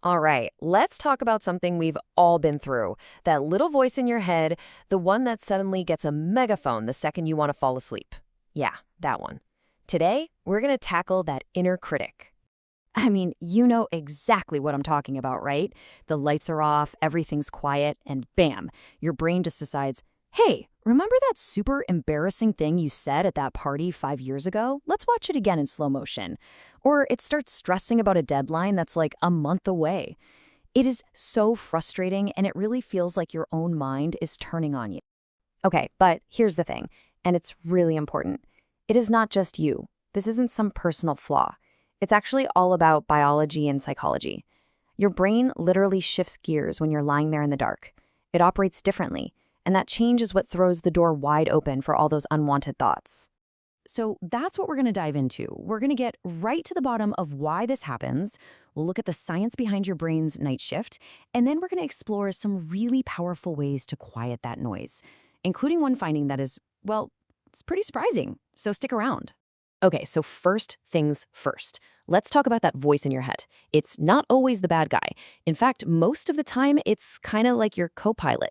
All right, let's talk about something we've all been through. That little voice in your head, the one that suddenly gets a megaphone the second you want to fall asleep. Yeah, that one. Today, we're going to tackle that inner critic. I mean, you know exactly what I'm talking about, right? The lights are off, everything's quiet, and bam, your brain just decides, hey, remember that super embarrassing thing you said at that party 5 years ago? Let's watch it again in slow motion. Or it starts stressing about a deadline that's like a month away. It is so frustrating, and it really feels like your own mind is turning on you. Okay, but here's the thing, and it's really important. It is not just you. This isn't some personal flaw. It's actually all about biology and psychology. Your brain literally shifts gears when you're lying there in the dark. It operates differently, and that change is what throws the door wide open for all those unwanted thoughts. So that's what we're going to dive into. We're going to get right to the bottom of why this happens. We'll look at the science behind your brain's night shift, and then we're going to explore some really powerful ways to quiet that noise, including one finding that is, well, it's pretty surprising. So stick around. Okay, so first things first. Let's talk about that voice in your head. It's not always the bad guy. In fact, most of the time, it's kind of like your co-pilot,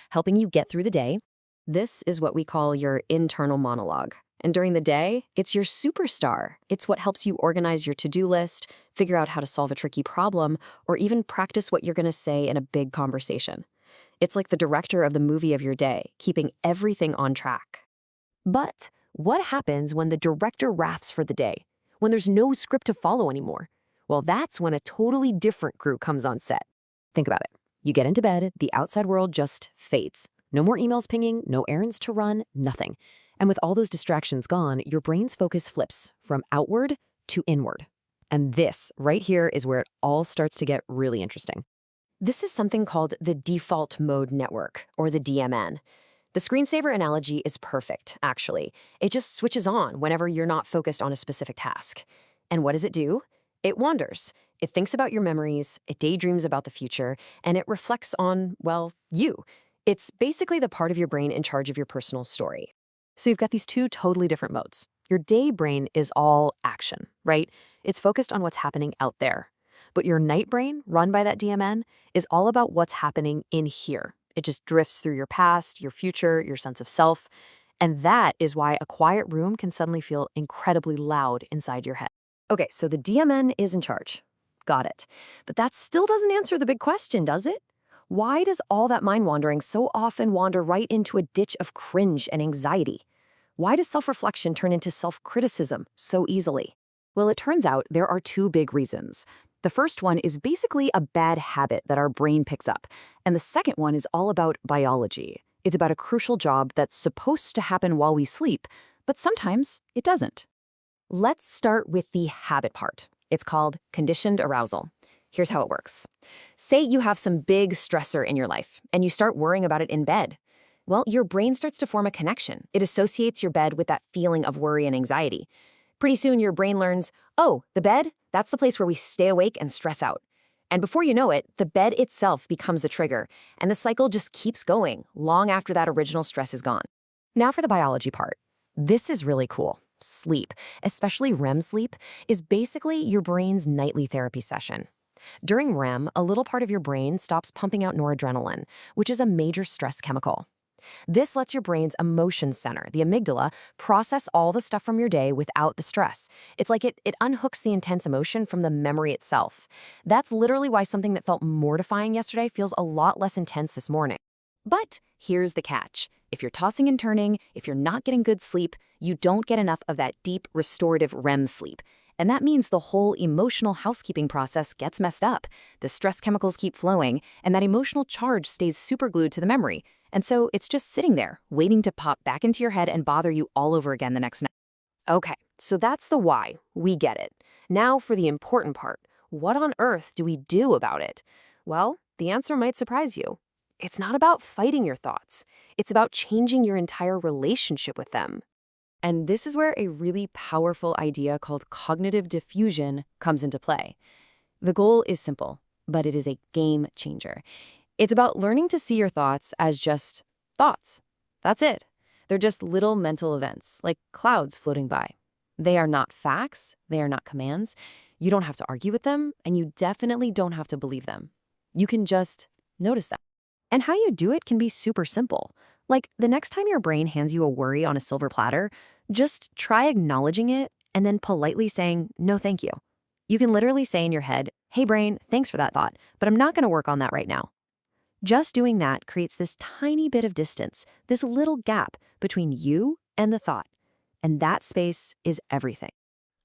helping you get through the day. This is what we call your internal monologue. And during the day, it's your superstar. It's what helps you organize your to-do list, figure out how to solve a tricky problem, or even practice what you're going to say in a big conversation. It's like the director of the movie of your day, keeping everything on track. But what happens when the director rafts for the day? When there's no script to follow anymore? Well, that's when a totally different crew comes on set. Think about it. You get into bed, the outside world just fades. No more emails pinging, no errands to run, nothing. And with all those distractions gone, your brain's focus flips from outward to inward. And this right here is where it all starts to get really interesting. This is something called the default mode network, or the DMN. The screensaver analogy is perfect, actually. It just switches on whenever you're not focused on a specific task. And what does it do? It wanders. It thinks about your memories, it daydreams about the future, and it reflects on, well, you. It's basically the part of your brain in charge of your personal story. So you've got these two totally different modes. Your day brain is all action, right? It's focused on what's happening out there. But your night brain, run by that DMN, is all about what's happening in here. It just drifts through your past, your future, your sense of self. And that is why a quiet room can suddenly feel incredibly loud inside your head. Okay, so the DMN is in charge. Got it. But that still doesn't answer the big question, does it? Why does all that mind wandering so often wander right into a ditch of cringe and anxiety? Why does self-reflection turn into self-criticism so easily? Well, it turns out there are two big reasons. The first one is basically a bad habit that our brain picks up. And the second one is all about biology. It's about a crucial job that's supposed to happen while we sleep, but sometimes it doesn't. Let's start with the habit part. It's called conditioned arousal. Here's how it works. Say you have some big stressor in your life, and you start worrying about it in bed. Well, your brain starts to form a connection. It associates your bed with that feeling of worry and anxiety. Pretty soon, your brain learns, oh, the bed? That's the place where we stay awake and stress out. And before you know it, the bed itself becomes the trigger, and the cycle just keeps going long after that original stress is gone. Now for the biology part. This is really cool. Sleep, especially REM sleep, is basically your brain's nightly therapy session. During REM, a little part of your brain stops pumping out noradrenaline, which is a major stress chemical. This lets your brain's emotions center, the amygdala, process all the stuff from your day without the stress. It's like it unhooks the intense emotion from the memory itself. That's literally why something that felt mortifying yesterday feels a lot less intense this morning. But here's the catch. If you're tossing and turning, if you're not getting good sleep, you don't get enough of that deep, restorative REM sleep. And that means the whole emotional housekeeping process gets messed up. The stress chemicals keep flowing, and that emotional charge stays superglued to the memory. And so it's just sitting there, waiting to pop back into your head and bother you all over again the next night. Okay, so that's the why. We get it. Now for the important part. What on earth do we do about it? Well, the answer might surprise you. It's not about fighting your thoughts. It's about changing your entire relationship with them. And this is where a really powerful idea called cognitive diffusion comes into play. The goal is simple, but it is a game changer. It's about learning to see your thoughts as just thoughts. That's it. They're just little mental events, like clouds floating by. They are not facts, they are not commands. You don't have to argue with them, and you definitely don't have to believe them. You can just notice them. And how you do it can be super simple. Like the next time your brain hands you a worry on a silver platter, just try acknowledging it and then politely saying, no, thank you. You can literally say in your head, hey brain, thanks for that thought, but I'm not going to work on that right now. Just doing that creates this tiny bit of distance, this little gap between you and the thought. And that space is everything.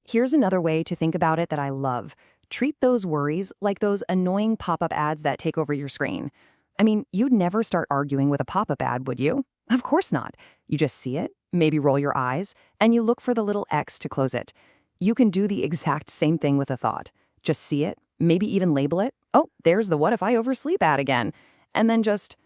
Here's another way to think about it that I love. Treat those worries like those annoying pop-up ads that take over your screen. I mean, you'd never start arguing with a pop-up ad, would you? Of course not. You just see it, maybe roll your eyes, and you look for the little X to close it. You can do the exact same thing with a thought. Just see it, maybe even label it. Oh, there's the what if I oversleep ad again. And then just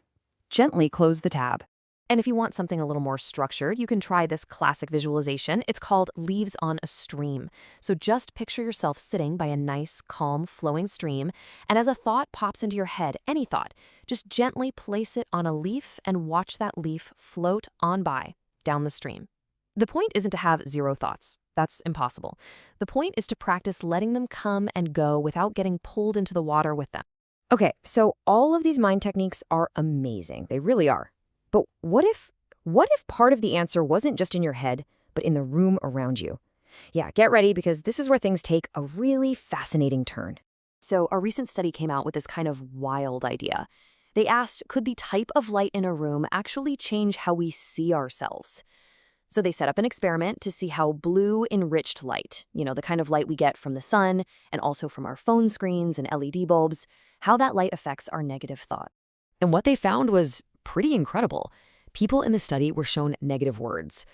gently close the tab. And if you want something a little more structured, you can try this classic visualization. It's called leaves on a stream. So just picture yourself sitting by a nice, calm, flowing stream, and as a thought pops into your head, any thought, just gently place it on a leaf and watch that leaf float on by, down the stream. The point isn't to have zero thoughts. That's impossible. The point is to practice letting them come and go without getting pulled into the water with them. Okay, so all of these mind techniques are amazing. They really are. But what if part of the answer wasn't just in your head, but in the room around you? Yeah, get ready because this is where things take a really fascinating turn. So a recent study came out with this kind of wild idea. They asked, could the type of light in a room actually change how we see ourselves? So they set up an experiment to see how blue-enriched light, the kind of light we get from the sun and also from our phone screens and LED bulbs, how that light affects our negative thought. And what they found was pretty incredible. People in the study were shown negative words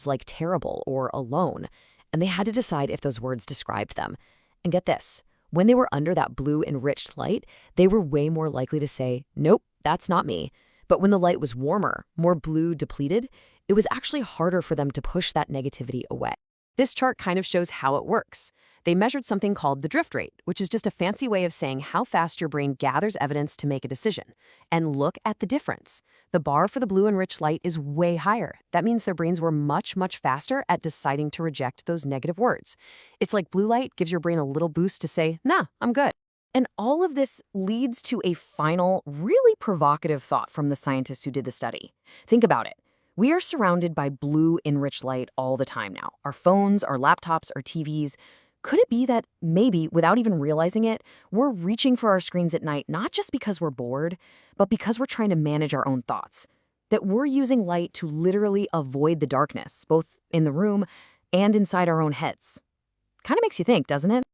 like terrible or alone, and they had to decide if those words described them. And get this, when they were under that blue-enriched light, they were way more likely to say, nope, that's not me. But when the light was warmer, more blue depleted, it was actually harder for them to push that negativity away. This chart kind of shows how it works. They measured something called the drift rate, which is just a fancy way of saying how fast your brain gathers evidence to make a decision. And look at the difference. The bar for the blue-enriched light is way higher. That means their brains were much, much faster at deciding to reject those negative words. It's like blue light gives your brain a little boost to say, nah, I'm good. And all of this leads to a final, really provocative thought from the scientists who did the study. Think about it. We are surrounded by blue-enriched light all the time now. Our phones, our laptops, our TVs. Could it be that maybe, without even realizing it, we're reaching for our screens at night not just because we're bored, but because we're trying to manage our own thoughts? That we're using light to literally avoid the darkness, both in the room and inside our own heads. Kind of makes you think, doesn't it?